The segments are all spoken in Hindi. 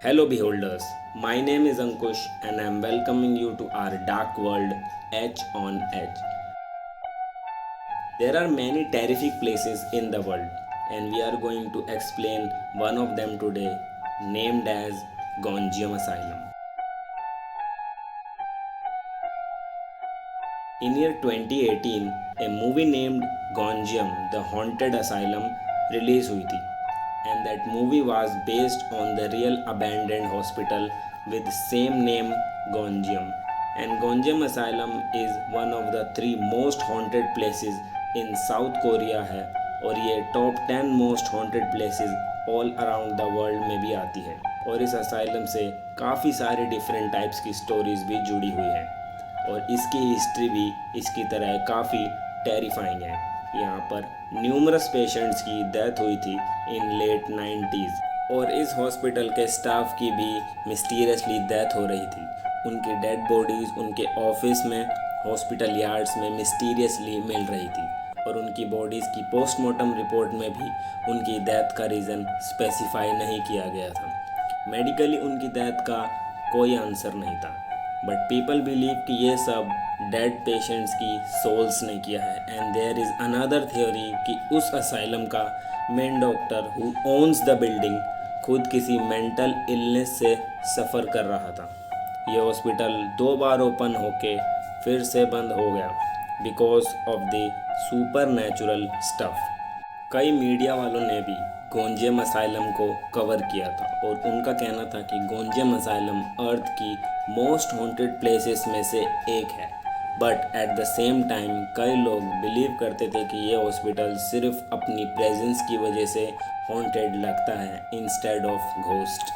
Hello, beholders. My name is Ankush, and I am welcoming you to our dark world, H on Edge. There are many terrific places in the world, and we are going to explain one of them today, named as Gonjiam Asylum. In year 2018, a movie named Gonjiam, The Haunted Asylum, release हुई थी, and that movie was based on the real abandoned hospital with same name Gonjiam. And Gonjiam Asylum is one of the 3 most haunted places in South Korea है और ये top 10 most haunted places all around the world में भी आती है और इस असाइलम से काफ़ी सारी डिफरेंट टाइप्स की स्टोरीज भी जुड़ी हुई हैं और इसकी हिस्ट्री भी इसकी तरह काफ़ी टेरिफाइंग है। यहाँ पर न्यूमरस पेशेंट्स की डेथ हुई थी इन लेट 90s और इस हॉस्पिटल के स्टाफ की भी मिस्टीरियसली डेथ हो रही थी। उनकी डेड बॉडीज़ उनके ऑफिस में हॉस्पिटल यार्ड्स में मिस्टीरियसली मिल रही थी और उनकी बॉडीज़ की पोस्टमार्टम रिपोर्ट में भी उनकी डेथ का रीज़न स्पेसिफाई नहीं किया गया था। मेडिकली उनकी डेथ का कोई आंसर नहीं था, बट पीपल बिलीव कि ये सब डेड पेशेंट्स की सोल्स ने किया है। And there is another theory कि उस असाइलम का main doctor who owns the building खुद किसी मेंटल इलनेस से सफ़र कर रहा था। ये हॉस्पिटल 2 बार ओपन होके फिर से बंद हो गया because of the super natural stuff. कई मीडिया वालों ने भी गोंजियम असाइलम को कवर किया था और उनका कहना था कि गोंजियम असाइलम अर्थ की मोस्ट हॉन्टेड प्लेसेस में से एक है, but at the same time कई लोग बिलीव करते थे कि ये हॉस्पिटल सिर्फ अपनी प्रेजेंस की वजह से हॉन्टेड लगता है इंस्टेड ऑफ घोस्ट।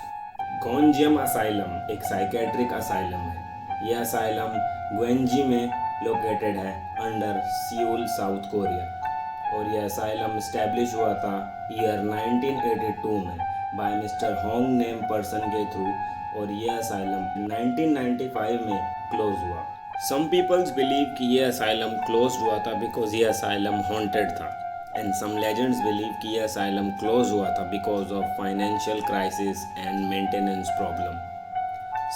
गोंजियम असाइलम एक साइकेट्रिक असाइलम है। यह असाइलम ग्वेंजी में लोकेटेड है अंडर सियोल, साउथ कोरिया और यह असाइलम इस्टेब्लिश हुआ था ईयर 1982 में by mister Hong name person के थ्रू और यह असाइलम 1995 में क्लोज हुआ। सम पीपल्स बिलीव कि यह असाइलम क्लोज हुआ था बिकॉज यह असाइलम हॉन्टेड था एंड सम लेजेंड्स बिलीव कि यह असाइलम क्लोज हुआ था because of financial crisis and maintenance problem.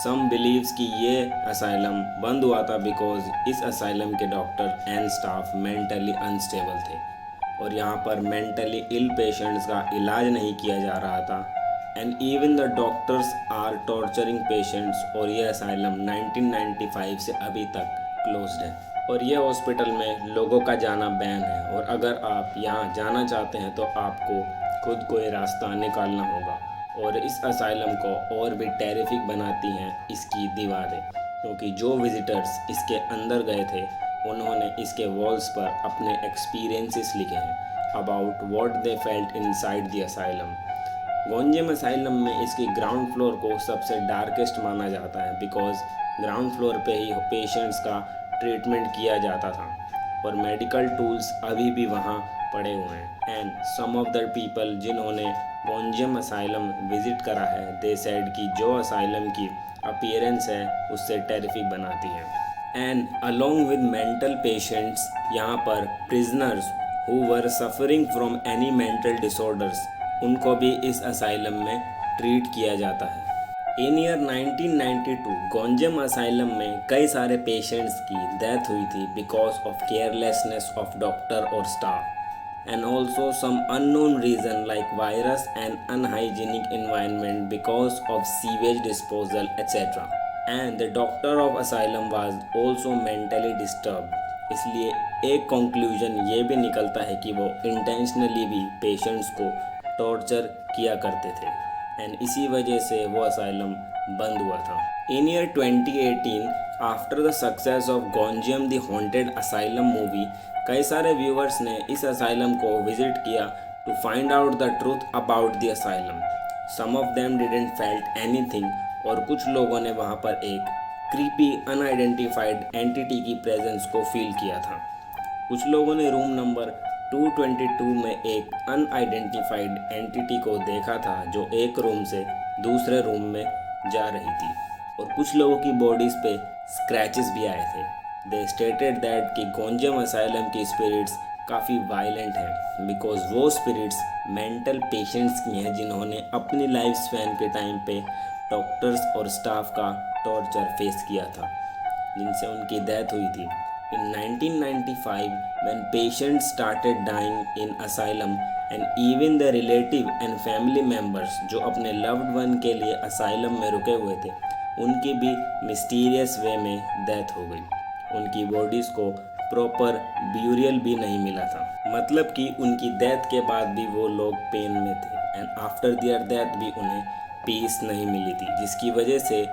Some believes कि ये असाइलम बंद हुआ था बिकॉज इस असाइलम के doctor and staff mentally unstable थे और यहाँ पर मेंटली इल पेशेंट्स का इलाज नहीं किया जा रहा था and even the doctors are torturing patients और ये असाइलम 1995 से अभी तक क्लोज्ड है और ये हॉस्पिटल में लोगों का जाना बैन है और अगर आप यहाँ जाना चाहते हैं तो आपको खुद कोई रास्ता निकालना होगा। और इस असाइलम को और भी टेरिफिक बनाती हैं इसकी दीवारें, क्योंकि जो विजिटर्स इसके अंदर गए थे उन्होंने इसके वॉल्स पर अपने एक्सपीरियंसेस लिखे हैं about what they felt inside the asylum. Gonjiam asylum में इसकी ग्राउंड फ्लोर को सबसे डार्केस्ट माना जाता है बिकॉज ग्राउंड फ्लोर पे ही पेशेंट्स का ट्रीटमेंट किया जाता था और मेडिकल टूल्स अभी भी वहाँ पड़े हुए हैं। And some of the people जिन्होंने गोंजियम असाइलम विजिट करा है दे सेड कि जो असाइलम की अपीयरेंस है उससे टेरिफिक बनाती है। And along with mental patients यहाँ पर prisoners who were suffering from any mental disorders उनको भी इस असाइलम में ट्रीट किया जाता है। इन ईयर 1992 गोंजियम असाइलम में कई सारे पेशेंट्स की डेथ हुई थी because of carelessness of doctor और staff and also some unknown reason like virus and unhygienic environment because of sewage disposal etc. And the doctor of asylum was also mentally disturbed। इसलिए एक कंक्लूजन ये भी निकलता है कि वो इंटेंशनली भी पेशेंट्स को टॉर्चर किया करते थे एंड इसी वजह से वो असाइलम बंद हुआ था। In year 2018 after the success of Gonjiam the haunted asylum movie कई सारे व्यूअर्स ने इस असाइलम को विजिट किया to find out the truth about the asylum. Some of them didn't felt anything और कुछ लोगों ने वहाँ पर एक क्रीपी अनआइडेंटिफाइड एंटिटी की प्रेजेंस को फील किया था। कुछ लोगों ने रूम नंबर 222 में एक अनआइडेंटिफाइड एंटिटी को देखा था जो एक रूम से दूसरे रूम में जा रही थी और कुछ लोगों की बॉडीज़ पे स्क्रैचेस भी आए थे। दे स्टेटेड दैट कि गोंजियम असाइलम की स्पिरिट्स काफ़ी वायलेंट हैं बिकॉज वो स्पिरिट्स मेंटल पेशेंट्स की हैं जिन्होंने अपनी लाइफ स्पैन के टाइम पे डॉक्टर्स और स्टाफ का टॉर्चर फेस किया था, जिनसे उनकी डेथ हुई थी। In 1995, when patients started dying in asylum and even the relative and family members जो अपने loved one के लिए asylum में रुके हुए थे, उनकी भी mysterious way में death हो गई। उनकी bodies को proper burial भी नहीं मिला था, मतलब कि उनकी death के बाद भी वो लोग pain में थे and after their death भी उन्हें peace नहीं मिली थी, जिसकी वजह से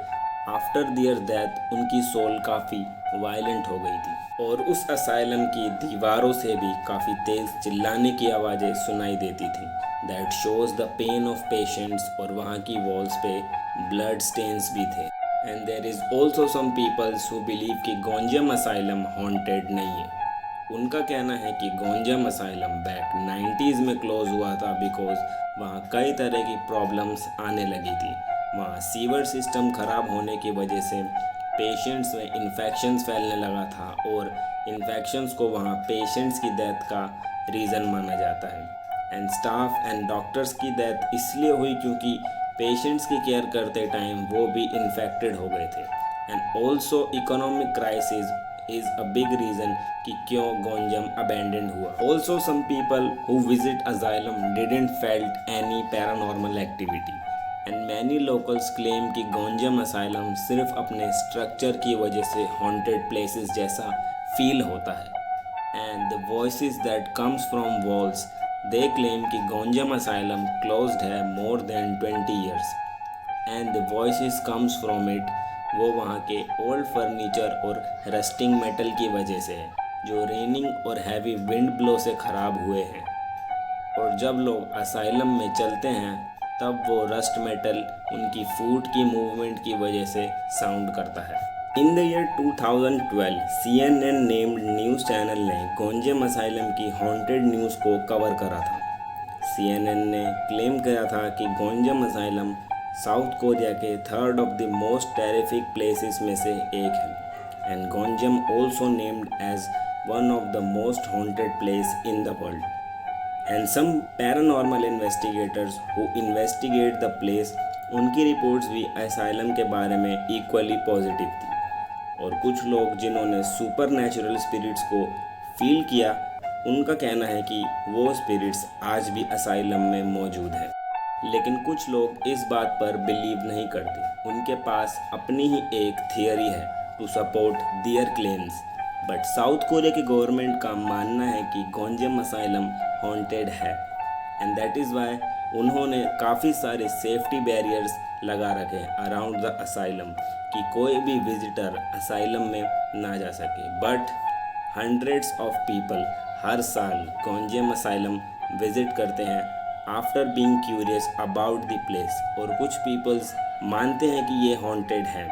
आफ्टर दियर डेथ उनकी सोल काफ़ी वायलेंट हो गई थी और उस असाइलम की दीवारों से भी काफ़ी तेज़ चिल्लाने की आवाज़ें सुनाई देती थी। That shows the pain of patients और वहाँ की वॉल्स पे ब्लड स्टेन्स भी थे। And there is also some peoples who believe कि गोंजियम असाइलम हॉन्टेड नहीं है। उनका कहना है कि गोंजियम असाइलम बैक 90s में क्लोज हुआ था बिकॉज वहाँ कई तरह की प्रॉब्लम्स आने लगी थी। वहाँ सीवर सिस्टम ख़राब होने की वजह से पेशेंट्स में इन्फेक्शंस फैलने लगा था और इन्फेक्शंस को वहाँ पेशेंट्स की डेथ का रीज़न माना जाता है। एंड स्टाफ एंड डॉक्टर्स की डेथ इसलिए हुई क्योंकि पेशेंट्स की केयर करते टाइम वो भी इन्फेक्टेड हो गए थे। And also economic crisis is a big reason कि क्यों गोंजियम abandoned हुआ. Also some people who visit asylum didn't felt any paranormal activity and many locals claim कि गोंजियम asylum सिर्फ अपने structure की वजह से haunted places जैसा feel होता है and the voices that comes from walls they claim कि गोंजियम asylum closed है more than 20 years and the voices comes from it वो वहाँ के ओल्ड फर्नीचर और रस्टिंग मेटल की वजह से है जो रेनिंग और हैवी विंड ब्लो से ख़राब हुए हैं और जब लोग असाइलम में चलते हैं तब वो रस्ट मेटल उनकी फूट की मूवमेंट की वजह से साउंड करता है। In the year 2012 CNN named news channel ने गोंजियम असाइलम की हॉन्टेड न्यूज़ को कवर करा था। CNN ने क्लेम किया था कि गोंजियम असाइलम साउथ कोरिया के third of the most terrific places में से एक है and Gonjiam also named as one of the most haunted place in the world and some paranormal investigators who investigate the place उनकी रिपोर्ट्स भी असाइलम के बारे में इक्वली पॉजिटिव थी और कुछ लोग जिन्होंने सुपर नेचुरल स्पिरिट्स को फील किया उनका कहना है कि वो स्पिरिट्स आज भी असाइलम में मौजूद हैं। लेकिन कुछ लोग इस बात पर बिलीव नहीं करते, उनके पास अपनी ही एक थियरी है to support their claims. But South Korea की गवर्नमेंट का मानना है कि गोंजियम असाइलम हॉन्टेड है एंड दैट इज़ वाई उन्होंने काफ़ी सारे सेफ्टी बैरियर्स लगा रखे अराउंड द असाइलम कि कोई भी विजिटर असाइलम में ना जा सके। बट हंड्रेड्स ऑफ पीपल हर साल गोंजियम असाइलम विजिट करते हैं after being curious about the place और कुछ पीपल्स मानते हैं कि ये हॉन्टेड है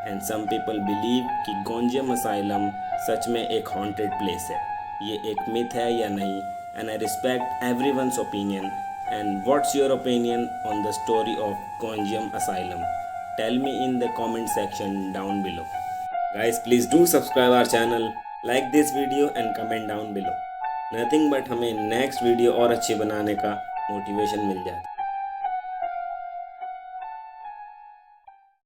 एंड सम पीपल बिलीव कि गोंजियम असाइलम सच में एक हॉन्टेड प्लेस है। ये एक मिथ है या नहीं and I respect everyone's opinion and what's your opinion on the story of Gonjiam asylum? Tell me in the comment section down below. Guys please do subscribe our channel, like this video and comment down below. Nothing but हमें नेक्स्ट वीडियो और अच्छी बनाने का मोटिवेशन मिल जाता है।